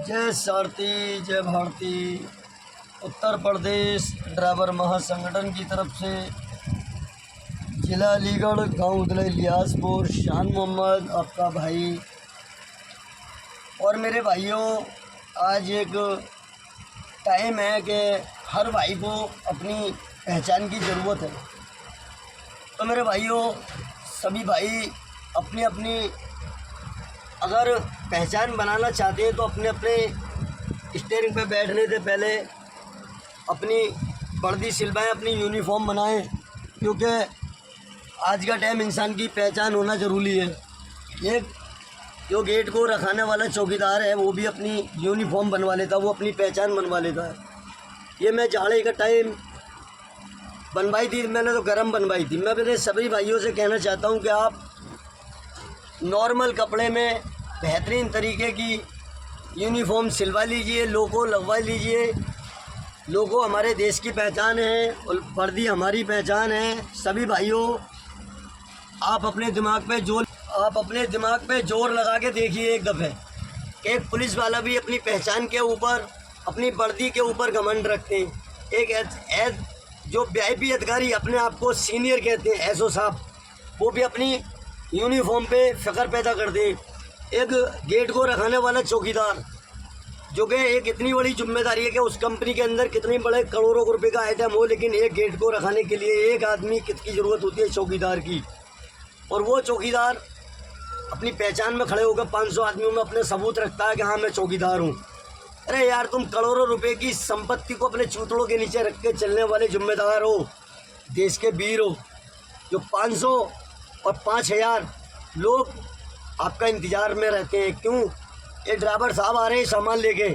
जय सारथी जय भारती। उत्तर प्रदेश ड्राइवर महासंगठन की तरफ से जिला अलीगढ़, गांव उदला इलियासपुर, शान मोहम्मद आपका भाई। और मेरे भाइयों, आज एक टाइम है कि हर भाई को अपनी पहचान की ज़रूरत है। तो मेरे भाइयों, सभी भाई अपनी अपनी अगर पहचान बनाना चाहते हैं तो अपने अपने स्टीयरिंग पे बैठने से पहले अपनी वर्दी सिलवाएं, अपनी यूनिफॉर्म बनाएं, क्योंकि आज का टाइम इंसान की पहचान होना ज़रूरी है। एक जो गेट को रखाने वाला चौकीदार है वो भी अपनी यूनिफॉर्म बनवा लेता, वो अपनी पहचान बनवा लेता है। ये मैं जाड़े का टाइम बनवाई थी, मैंने तो गर्म बनवाई थी। मैं मेरे सभी भाइयों से कहना चाहता हूँ कि आप नॉर्मल कपड़े में बेहतरीन तरीके की यूनिफॉर्म सिलवा लीजिए, लोगो लगवा लीजिए। लोगो हमारे देश की पहचान है और वर्दी हमारी पहचान है। सभी भाइयों, आप अपने दिमाग पे जोर लगा के देखिए एक दफ़े कि एक पुलिस वाला भी अपनी पहचान के ऊपर, अपनी वर्दी के ऊपर घमंड रखते हैं। एक जो VIP अधिकारी अपने आप को सीनियर कहते हैं, एसओ साहब, वो भी अपनी यूनिफॉर्म पे फ़ख्र पैदा कर दे। एक गेट को रखाने वाला चौकीदार, जो कि एक इतनी बड़ी जिम्मेदारी है कि उस कंपनी के अंदर कितने बड़े करोड़ों रुपए का आइटम हो, लेकिन एक गेट को रखाने के लिए एक आदमी कितनी ज़रूरत होती है चौकीदार की। और वो चौकीदार अपनी पहचान में खड़े होकर 500 आदमियों में अपने सबूत रखता है कि हाँ मैं चौकीदार हूँ। अरे यार, तुम करोड़ों रुपए की संपत्ति को अपने चूतड़ों के नीचे रख के चलने वाले जिम्मेदार हो, देश के वीर हो। जो 500 और 5000 लोग आपका इंतज़ार में रहते हैं। क्यों? ये ड्राइवर साहब आ रहे हैं सामान लेके,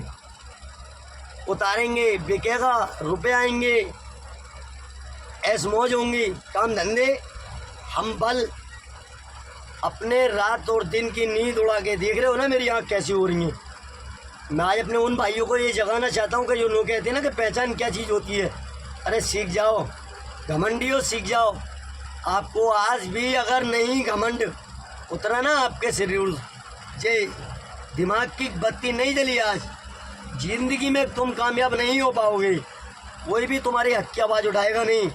उतारेंगे, बिकेगा, रुपए आएंगे, ऐश मौज होंगी, काम धंधे। हम बल अपने रात और दिन की नींद उड़ा के देख रहे हो ना मेरी आँख कैसी हो रही है। मैं आज अपने उन भाइयों को ये जगाना चाहता हूँ कि जो लोग कहते हैं ना कि पहचान क्या चीज़ होती है। अरे सीख जाओ, घमंडियों सीख जाओ। आपको आज भी अगर नहीं घमंड उतरा ना आपके शरीर से, दिमाग की बत्ती नहीं जली आज, ज़िंदगी में तुम कामयाब नहीं हो पाओगे। कोई भी तुम्हारी हक की आवाज़ उठाएगा नहीं,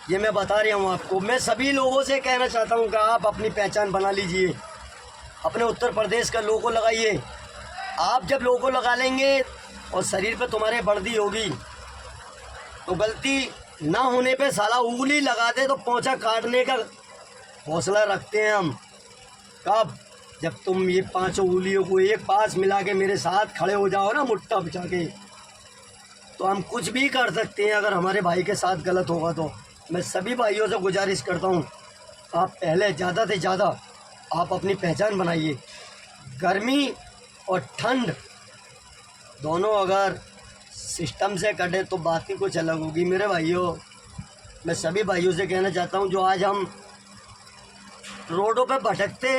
ये मैं बता रहा हूँ आपको। मैं सभी लोगों से कहना चाहता हूँ कि आप अपनी पहचान बना लीजिए, अपने उत्तर प्रदेश का लोगो लगाइए। आप जब लोगो लगा लेंगे और शरीर पे तुम्हारे वर्दी होगी, तो गलती ना होने पे साला उंगली लगा दे तो पोंछा काटने का हौसला रखते हैं हम। कब? जब तुम ये 5 उंगलियों को एक पास मिला के मेरे साथ खड़े हो जाओ ना मुट्ठा बिछा के, तो हम कुछ भी कर सकते हैं। अगर हमारे भाई के साथ गलत होगा तो मैं सभी भाइयों से गुजारिश करता हूँ, आप पहले ज़्यादा से ज़्यादा आप अपनी पहचान बनाइए। गर्मी और ठंड दोनों अगर सिस्टम से कटे तो बात ही कुछ अलग होगी। मेरे भाइयों, मैं सभी भाइयों से कहना चाहता हूँ, जो आज हम रोडों पे भटकते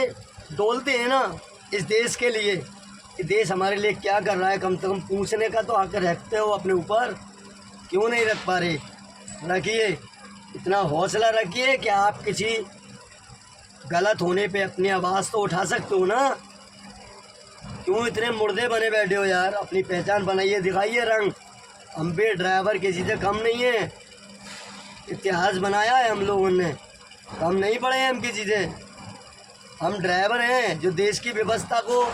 डोलते हैं ना इस देश के लिए, कि देश हमारे लिए क्या कर रहा है, कम से कम पूछने का तो आकर रखते हो अपने ऊपर, क्यों नहीं रख पा रहे? रखिए, इतना हौसला रखिए कि आप किसी गलत होने पे अपनी आवाज़ तो उठा सकते हो ना। क्यों इतने मुर्दे बने बैठे हो यार? अपनी पहचान बनाइए, दिखाइए रंग। हम भी ड्राइवर किसी से कम नहीं है, इतिहास बनाया है हम लोगों ने, कम नहीं पड़े हैं हम किसी से। हम ड्राइवर हैं जो देश की व्यवस्था को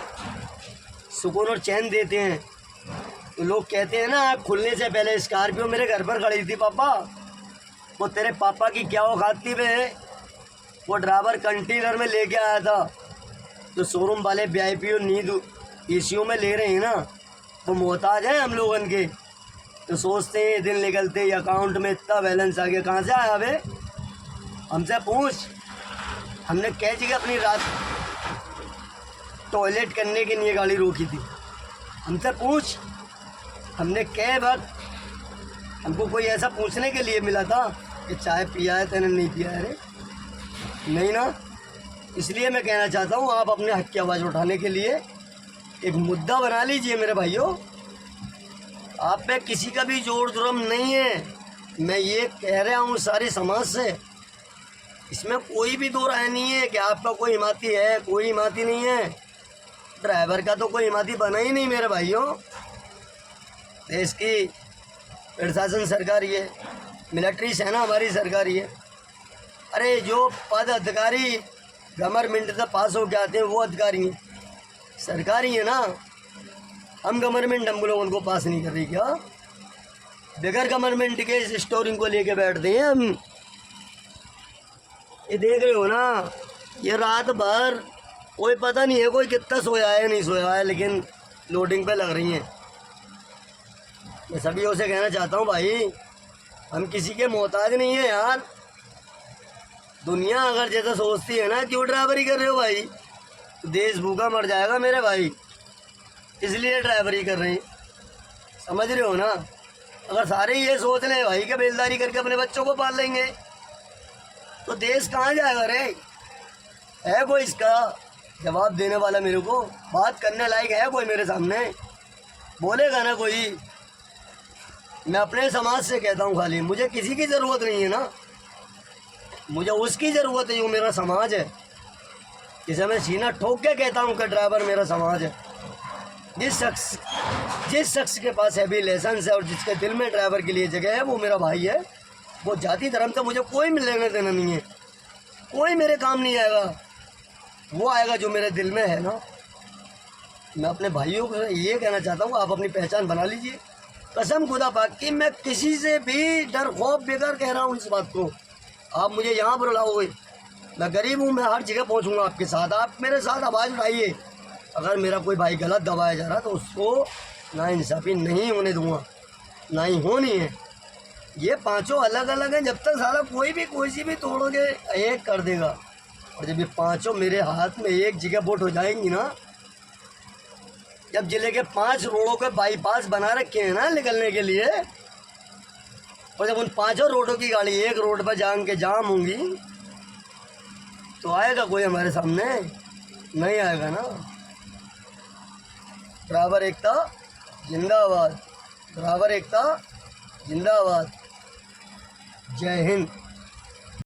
सुकून और चैन देते हैं। तो लोग कहते हैं ना, खुलने से पहले स्कॉर्पियो मेरे घर पर खड़ी थी पापा, वो तेरे पापा की क्या औकात थी वे? वो ड्राइवर कंटेनर में लेके आया था। जो शोरूम वाले VIP और नींद ECU में ले रहे हैं ना, वो मोहताज हैं हम लोगन के। तो सोचते हैं दिन निकलते ही अकाउंट में इतना बैलेंस आ गया, कहाँ से आया बे? हमसे पूछ, हमने क्या जगह अपनी रात टॉयलेट करने के लिए गाड़ी रोकी थी? हमसे पूछ, हमने क्या वक्त हमको कोई ऐसा पूछने के लिए मिला था कि चाय पिया है तेने? नहीं पिया है रे, नहीं ना। इसलिए मैं कहना चाहता हूँ, आप अपने हक की आवाज़ उठाने के लिए एक मुद्दा बना लीजिए मेरे भाइयों। आप पे किसी का भी जोर जुर्म नहीं है, मैं ये कह रहा हूँ सारे समाज से। इसमें कोई भी दो राय नहीं है कि आपका कोई हिमाती है, कोई हिमाती नहीं है। ड्राइवर का तो कोई हिम्मती बना ही नहीं मेरे भाइयों। देश की प्रशासन सरकार ये, मिलिट्री सेना हमारी सरकार ये। अरे जो पद अधिकारी गवर्नमेंट से पास होके आते हैं वो अधिकारी हैं, सरकारी है ना। हम गवर्नमेंट हम लोगों को पास नहीं कर रही क्या? बगैर गवर्नमेंट के इस स्टोरिंग को लेके बैठते हैं हम। ये देख रहे हो ना, ये रात भर कोई पता नहीं है कोई कितना सोया है नहीं सोया है, लेकिन लोडिंग पे लग रही हैं। मैं सभी से कहना चाहता हूँ भाई, हम किसी के मोहताज नहीं है यार। दुनिया अगर जैसा सोचती है ना, क्यों ड्राइवरी कर रहे हो भाई? तो देश भूखा मर जाएगा मेरे भाई, इसलिए ड्राइवरी कर रहे हैं, समझ रहे हो ना। अगर सारे ये सोच लें भाई कि बेलदारी करके अपने बच्चों को पाल लेंगे, तो देश कहाँ जाएगा रे? है कोई इसका जवाब देने वाला? मेरे को बात करने लायक है कोई मेरे सामने? बोलेगा ना कोई? मैं अपने समाज से कहता हूँ, खाली मुझे किसी की ज़रूरत नहीं है ना, मुझे उसकी ज़रूरत है जो मेरा समाज है, जिसे मैं सीना ठोक के कहता हूँ कि ड्राइवर मेरा समाज है। जिस शख्स के पास हैवी लाइसेंस है और जिसके दिल में ड्राइवर के लिए जगह है, वो मेरा भाई है। वो जाति धर्म से मुझे कोई लेने देना नहीं है, कोई मेरे काम नहीं आएगा, वो आएगा जो मेरे दिल में है ना। मैं अपने भाइयों को ये कहना चाहता हूँ, आप अपनी पहचान बना लीजिए। कसम खुदा पाक की, मैं किसी से भी डर खौफ बेकार कह रहा हूँ इस बात को। आप मुझे यहाँ पर लाओगे, मैं गरीब हूँ, मैं हर जगह पहुँचूँगा आपके साथ। आप मेरे साथ आवाज़ उठाइए। अगर मेरा कोई भाई गलत दबाया जा रहा है तो उसको नाइंसाफ़ी नहीं होने दूँगा, ना ही होनी है। ये पांचों अलग अलग हैं, जब तक साला कोई भी कोई सी भी तोड़ोगे एक कर देगा। और जब ये पांचों मेरे हाथ में एक जगह बोट हो जाएंगी ना, जब जिले के 5 रोडों के बाईपास बना रखे हैं ना निकलने के लिए, और जब उन 5 रोडों की गाड़ी एक रोड पर जाम के जाम होंगी, तो आएगा कोई हमारे सामने? नहीं आएगा ना। ड्राइवर एकता जिंदाबाद, ड्राइवर एकता जिंदाबाद। जय हिंद।